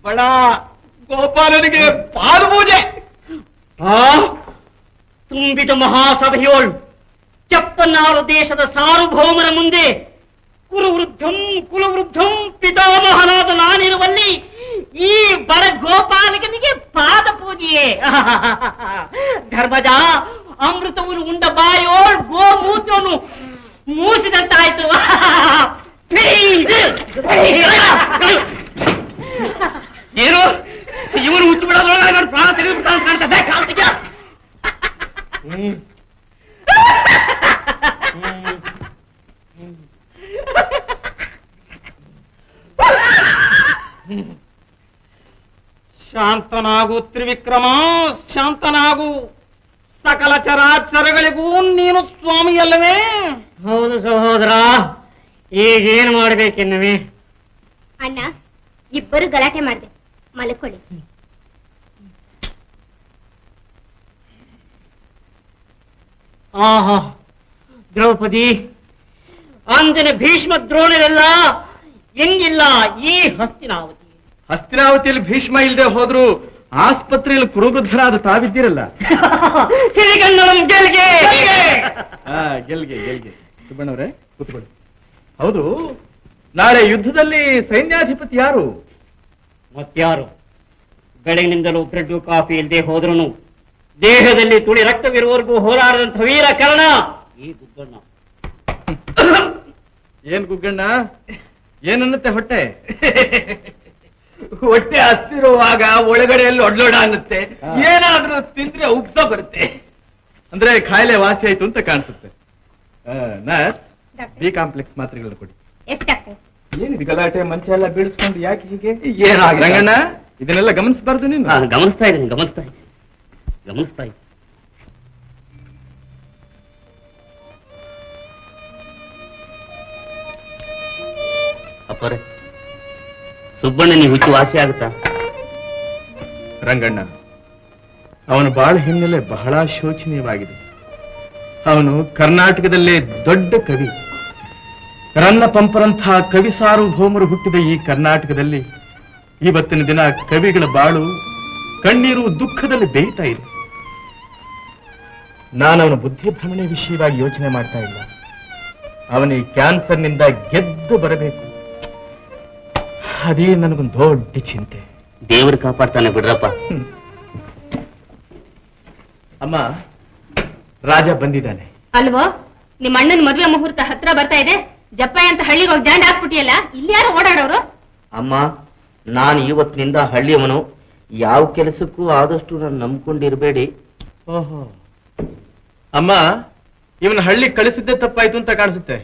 ಬಡ ಗೋಪಾಲನಿಗೆ ಪಾಲು ಪೂಜೆ. ತುಂಬಿದ ಮಹಾಸಭೆಯೋಳು ಚಪ್ಪನ್ನಾರು ದೇಶದ ಸಾರ್ವಭೌಮನ ಮುಂದೆ ಕುಲವೃದ್ಧಂ ಪಿತಾಮಹನಾದ ನಾನಿರುವಲ್ಲಿ ಈ ಬಡ ಗೋಪಾಲಕನಿಗೆ ಪಾದ ಪೂಜೆಯೇ. ಧರ್ಮಜ, ಅಮೃತವನ್ನು ಉಂಡ ಬಾಯೋಳ್ ಗೋಮೂತ್ರವನ್ನು ಮೂಸಿದಂತಾಯ್ತು. ಏನು ಇವನು ಹುಚ್ಚು ಬಿಡೋದ್ರೊಳಗೆ ನಾನು ಪ್ರಾಣ ತೆಗೆದುಬಿಟ್ಟ ಅಂತ ಕಾಣ್ತದೆ. ಕಾಲ್ತಿಗೆ ಶಾಂತನಾಗು ತ್ರಿವಿಕ್ರಮ, ಶಾಂತನಾಗು. ಸಕಲ ಚರಾಚರಗಳಿಗೂ ನೀನು ಸ್ವಾಮಿಯಲ್ಲವೇ? ಹೌದು ಸಹೋದರ, ಈಗೇನು ಮಾಡ್ಬೇಕೆನ್ನವೇ? ಅಣ್ಣ, ಇಬ್ಬರು ಗಲಾಟೆ ಮಾಡಿದೆ, ಮಲ್ಕೊಳ್ಳಿ. ಆಹಾ ದ್ರೌಪದಿ, ಅಂದಿನ ಭೀಷ್ಮ ದ್ರೋಣರೆಲ್ಲ ಹೆಂಗಿಲ್ಲ ಈ ಹಸ್ತಿನಾವತಿ. ಹಸ್ತಿನಾವತಿಯಲ್ಲಿ ಭೀಷ್ಮ ಇಲ್ಲದೆ ಹೋದ್ರು ಆಸ್ಪತ್ರೆಯಲ್ಲಿ ಕುರುವೃದ್ಧರಾದ ತಾವಿದ್ದೀರಲ್ಲ. ಗೆಲ್ಗೆ ಗೆಲ್ಗೆ ಸುಬ್ಬಣ್ಣವ್ರೆ ಕೂತ್ಕೊಳ್ಳಿ. ಹೌದು, ನಾಳೆ ಯುದ್ಧದಲ್ಲಿ ಸೈನ್ಯಾಧಿಪತಿ ಯಾರು? ಮತ್ಯಾರು? ಬೆಳಗಿನಿಂದಲೂ ಬ್ರೆಡ್ ಕಾಫಿ ಇಲ್ಲದೆ ಹೋದ್ರೂ ದೇಹದಲ್ಲಿ ತುಳಿ ರಕ್ತವಿರುವವರೆಗೂ ಹೋರಾಡದಂಥ ವೀರ ಕರ್ಣ ಈ ಗುಗ್ಗಣ್ಣ. ಏನ್ ಗುಗ್ಗಣ್ಣ, ಏನನ್ನತ್ತೆ ಹೊಟ್ಟೆ? ಹೊಟ್ಟೆ ಹಸ್ತಿರುವಾಗ ಒಳಗಡೆಯಲ್ಲಿ ಒಡ್ಲೋಡ ಅನ್ನತ್ತೆ. ಏನಾದ್ರೂ ತಿಂದ್ರೆ ಉಪ್ಸ ಬರುತ್ತೆ. ಅಂದ್ರೆ ಕಾಯಿಲೆ ವಾಸಿ ಆಯ್ತು ಅಂತ ಕಾಣಿಸುತ್ತೆ. ನರ್ಸ್, ಬಿ ಕಾಂಪ್ಲೆಕ್ಸ್ ಮಾತ್ರೆಗಳನ್ನ ಕೊಡಿ. ಏನಿದೆ ಗಲಾಟೆ, ಮಂಚ ಎಲ್ಲ ಬೀಳಿಸ್ಕೊಂಡು ಯಾಕೆ ಹೀಗೆ? ಏನಾಗ ರಂಗಣ್ಣ, ಇದನ್ನೆಲ್ಲ ಗಮನಿಸಬಾರ್ದು ನೀನು? ಗಮನಿಸ್ತಾ ಇದ್ದೀನಿ. ಅಪ್ಪರೇ, ಸುಬ್ಬಣ್ಣನಿ ಹುಚ್ಚು ವಾಸಿ ಆಗುತ್ತಾ? ರಂಗಣ್ಣ, ಅವನ ಬಾಳ ಹಿನ್ನೆಲೆ ಬಹಳ ಶೋಚನೀಯವಾಗಿದೆ. ಅವನು ಕರ್ನಾಟಕದಲ್ಲೇ ದೊಡ್ಡ ಕವಿ. ರನ್ನ ಪಂಪರಂತಹ ಕವಿ ಸಾರ್ವಭೌಮರು ಹುಟ್ಟಿದ ಈ ಕರ್ನಾಟಕದಲ್ಲಿ ಇವತ್ತಿನ ದಿನ ಕವಿಗಳ ಬಾಳು ಕಣ್ಣೀರು ದುಃಖದಲ್ಲಿ ಬೇಯ್ತಾ ಇದೆ. ನಾನು ಅವನ ಬುದ್ಧಿಭ್ರಮಣೆ ವಿಷಯವಾಗಿ ಯೋಚನೆ ಮಾಡ್ತಾ ಇಲ್ಲ. ಅವನಿಗೆ ಕ್ಯಾನ್ಸರ್ನಿಂದ ಗೆದ್ದು ಬರಬೇಕು, ಅದೇ ನನಗೊಂದು ದೊಡ್ಡ ಚಿಂತೆ. ದೇವರು ಕಾಪಾಡ್ತಾನೆ ಬಿಡ್ರಪ್ಪ. ಅಮ್ಮ, ರಾಜ ಬಂದಿದ್ದಾನೆ ಅಲ್ವೋ? ನಿಮ್ಮ ಅಣ್ಣನ ಮದುವೆ ಮುಹೂರ್ತ ಹತ್ರ ಬರ್ತಾ ಇದೆ. ಜಪ್ಪಾಯ ಅಂತ ಹಳ್ಳಿಗೆ ಹೋಗಿ ದಾಂಡ್ ಹಾಕ್ಬಿಟ್ಟಿಯಲ್ಲ, ಇಲ್ಲಿ ಯಾರು ಓಡಾಡೋರು? ಅಮ್ಮ, ನಾನು ಇವತ್ತಿನಿಂದ ಹಳ್ಳಿಯವನು. ಯಾವ ಕೆಲಸಕ್ಕೂ ಆದಷ್ಟು ನಾನು ನಂಬ್ಕೊಂಡಿರ್ಬೇಡಿ. ಓಹೋ, ಅಮ್ಮ, ಇವನ ಹಳ್ಳಿ ಕಳಿಸಿದ್ದೇ ತಪ್ಪಾಯ್ತು ಅಂತ ಕಾಣಿಸುತ್ತೆ.